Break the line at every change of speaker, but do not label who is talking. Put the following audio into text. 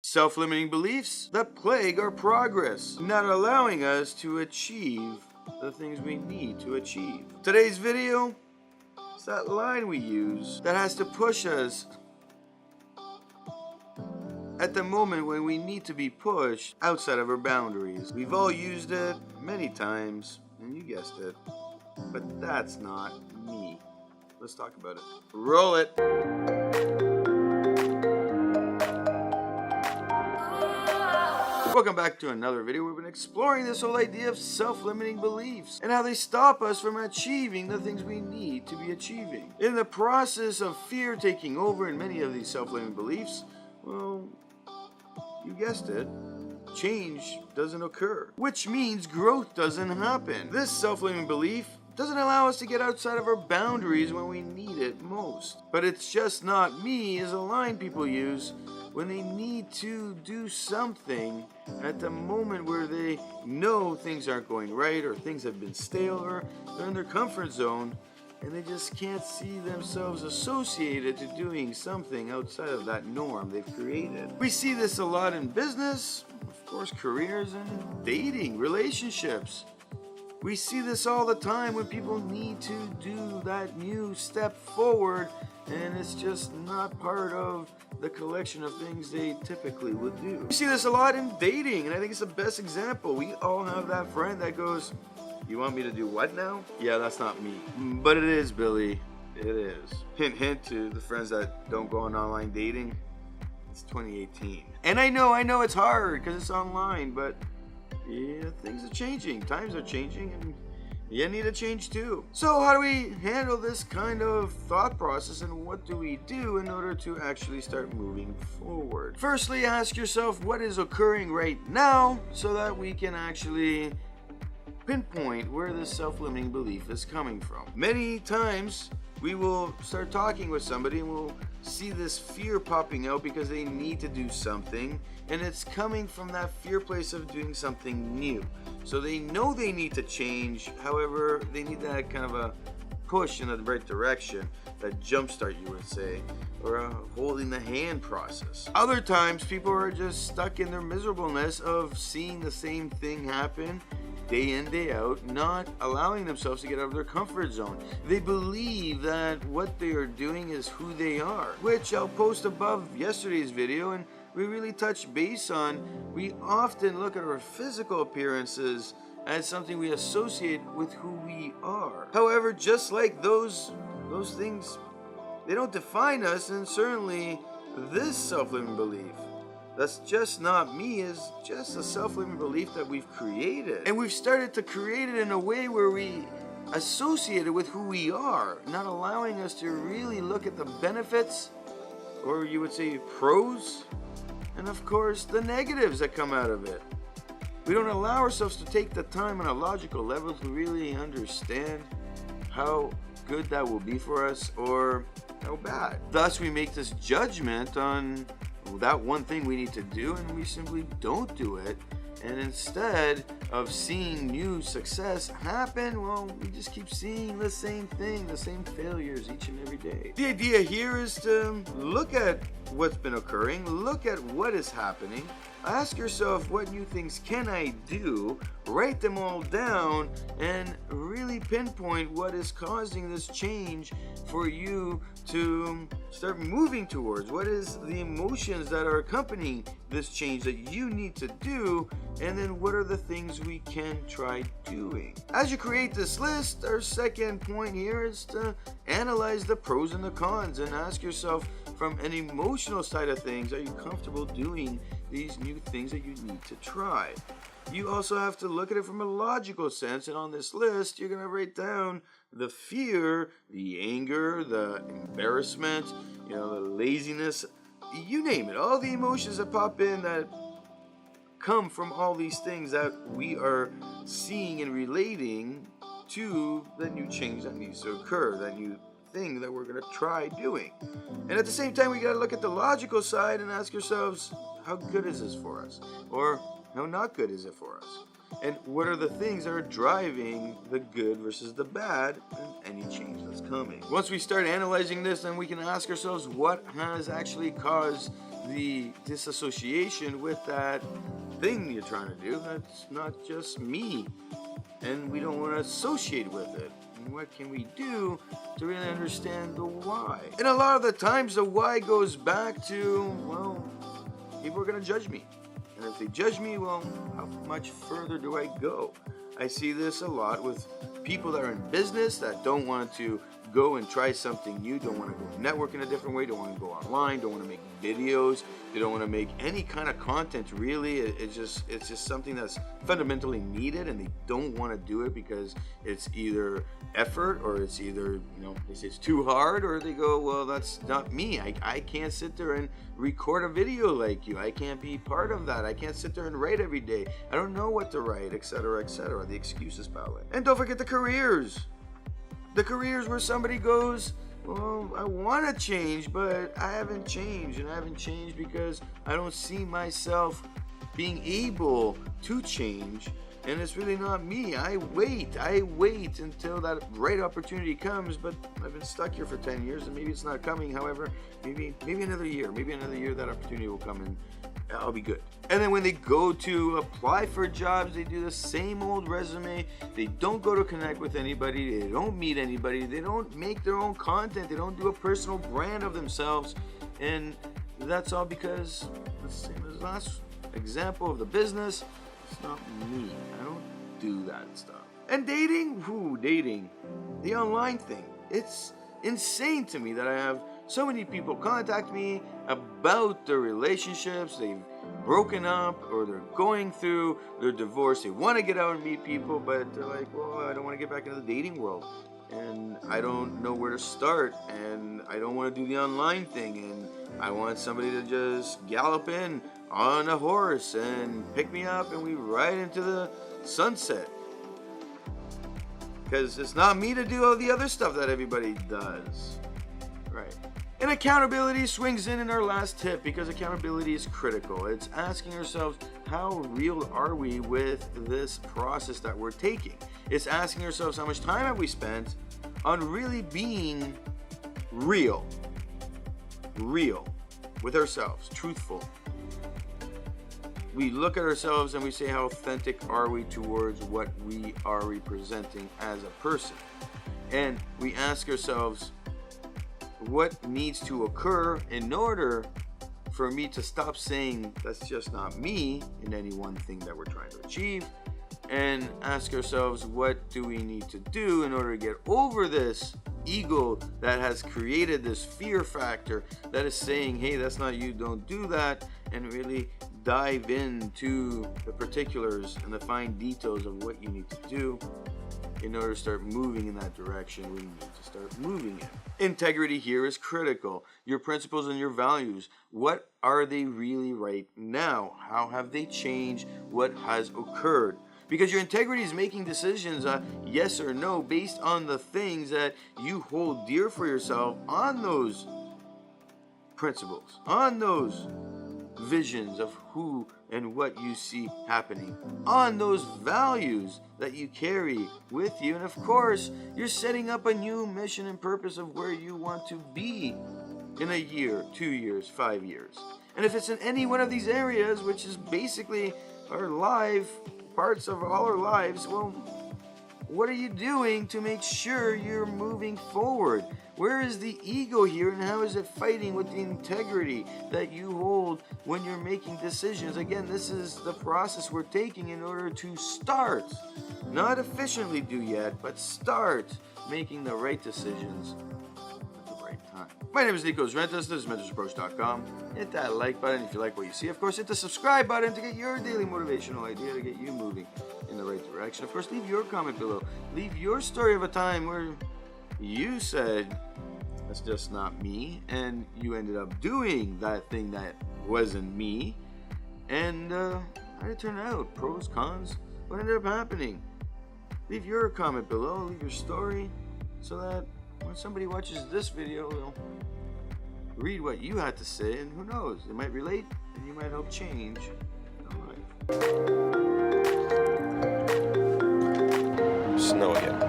Self-limiting beliefs that plague our progress, not allowing us to achieve the things we need to achieve. Today's video is that line we use that has to push us at the moment when we need to be pushed outside of our boundaries. We've all used it many times, and you guessed it, but that's not me. Let's talk about it. Roll it. Welcome back to another video. We've been exploring this whole idea of self-limiting beliefs and how they stop us from achieving the things we need to be achieving. In the process of fear taking over in many of these self-limiting beliefs, well, you guessed it, change doesn't occur, which means growth doesn't happen. This self-limiting belief doesn't allow us to get outside of our boundaries when we need it most. But it's just not me is a line people use when they need to do something at the moment where they know things aren't going right, or things have been stale, or they're in their comfort zone and they just can't see themselves associated to doing something outside of that norm they've created. We see this a lot in business, of course, careers, and dating, relationships. We see this all the time when people need to do that new step forward and it's just not part of the collection of things they typically would do. We see this a lot in dating, and I think it's the best example. We all have that friend that goes, "You want me to do what now?" Yeah, that's not me. But it is, Billy. It is. Hint, hint to the friends that don't go on online dating. It's 2018. And I know it's hard because it's online, but yeah, things are changing. Times are changing, and you need to change too. So how do we handle this kind of thought process, and what do we do in order to actually start moving forward? Firstly, ask yourself what is occurring right now so that we can actually pinpoint where this self-limiting belief is coming from. Many times we will start talking with somebody and we'll see this fear popping out because they need to do something, and it's coming from that fear place of doing something new. So they know they need to change, however, they need that kind of a push in the right direction, that jumpstart, you would say, or a holding the hand process. Other times people are just stuck in their miserableness of seeing the same thing happen day in, day out, not allowing themselves to get out of their comfort zone. They believe that what they are doing is who they are, which I'll post above yesterday's video, and we really touch base on. We often look at our physical appearances as something we associate with who we are. However, just like those things, they don't define us, and certainly this self-limiting belief, "That's just not me," is just a self-limiting belief that we've created. And we've started to create it in a way where we associate it with who we are, not allowing us to really look at the benefits, or you would say pros, and of course the negatives that come out of it. We don't allow ourselves to take the time on a logical level to really understand how good that will be for us or how bad. Thus we make this judgment on that one thing we need to do, and we simply don't do it. And instead of seeing new success happen, well, we just keep seeing the same thing, the same failures each and every day. The idea here is to look at what's been occurring, look at what is happening, ask yourself, what new things can I do, write them all down, and really pinpoint what is causing this change for you to start moving towards. What is the emotions that are accompanying this change that you need to do, and then what are the things we can try doing. As you create this list, our second point here is to analyze the pros and the cons and ask yourself, from an emotional side of things, are you comfortable doing these new things that you need to try? You also have to look at it from a logical sense, and on this list you're going to write down the fear, the anger, the embarrassment, the laziness, you name it, all the emotions that pop in that come from all these things that we are seeing and relating to the new change that needs to occur, that new thing that we're going to try doing. And at the same time, we got to look at the logical side and ask ourselves, how good is this for us? Or how not good is it for us? And what are the things that are driving the good versus the bad in any change that's coming? Once we start analyzing this, then we can ask ourselves, what has actually caused the disassociation with that thing you're trying to do. That's not just me, and we don't want to associate with it. And what can we do to really understand the why? And a lot of the times the why goes back to, well, people are going to judge me. And if they judge me, well, how much further do I go? I see this a lot with people that are in business that don't want to go and try something new, don't want to go network in a different way, don't want to go online, don't want to make videos, they don't want to make any kind of content really. It's just something that's fundamentally needed, and they don't want to do it because it's either effort or it's either, they say it's too hard, or they go, well, that's not me. I can't sit there and record a video like you. I can't be part of that. I can't sit there and write every day. I don't know what to write, etc., etc. The excuses palette. And don't forget the careers. The careers where somebody goes, well, I want to change, but I haven't changed. And I haven't changed because I don't see myself being able to change. And it's really not me. I wait until that right opportunity comes, but I've been stuck here for 10 years and maybe it's not coming. However, maybe another year that opportunity will come and I'll be good. And then when they go to apply for jobs, they do the same old resume. They don't go to connect with anybody. They don't meet anybody. They don't make their own content. They don't do a personal brand of themselves. And that's all because, the same as last example of the business, it's not me. I don't do that stuff. And dating? Dating. The online thing. It's insane to me that I have so many people contact me about their relationships. They've broken up or they're going through their divorce. They want to get out and meet people, but they're like, well, I don't want to get back into the dating world. And I don't know where to start. And I don't want to do the online thing. And I want somebody to just gallop in on a horse and pick me up and we ride into the sunset. Because it's not me to do all the other stuff that everybody does. Right. And accountability swings in our last tip, because accountability is critical. It's asking ourselves, how real are we with this process that we're taking? It's asking ourselves, how much time have we spent on really being real with ourselves, truthful. We look at ourselves and we say, how authentic are we towards what we are representing as a person? And we ask ourselves, what needs to occur in order for me to stop saying that's just not me in any one thing that we're trying to achieve, and ask ourselves, what do we need to do in order to get over this ego that has created this fear factor that is saying, hey, that's not you, don't do that, and really dive into the particulars and the fine details of what you need to do in order to start moving in that direction we need to start moving in. Integrity here is critical. Your principles and your values, what are they really right now? How have they changed? What has occurred? Because your integrity is making decisions, yes or no, based on the things that you hold dear for yourself, on those principles, on those visions of who and what you see happening, on those values that you carry with you. And of course, you're setting up a new mission and purpose of where you want to be in a year, 2 years, 5 years. And if it's in any one of these areas, which is basically our life, parts of all our lives, well, what are you doing to make sure you're moving forward? Where is the ego here, and how is it fighting with the integrity that you hold when you're making decisions? Again, this is the process we're taking in order to start, not efficiently do yet, but start making the right decisions at the right time. My name is Nikos Rentas. This is mentorsapproach.com. Hit that like button if you like what you see. Of course, hit the subscribe button to get your daily motivational idea to get you moving in the right direction. Of course, leave your comment below. Leave your story of a time where you said, that's just not me, and you ended up doing that thing that wasn't me. And how did it turn out? Pros, cons? What ended up happening? Leave your comment below. Leave your story so that when somebody watches this video, they'll read what you had to say, and who knows, it might relate and you might help change their life.
Snow again.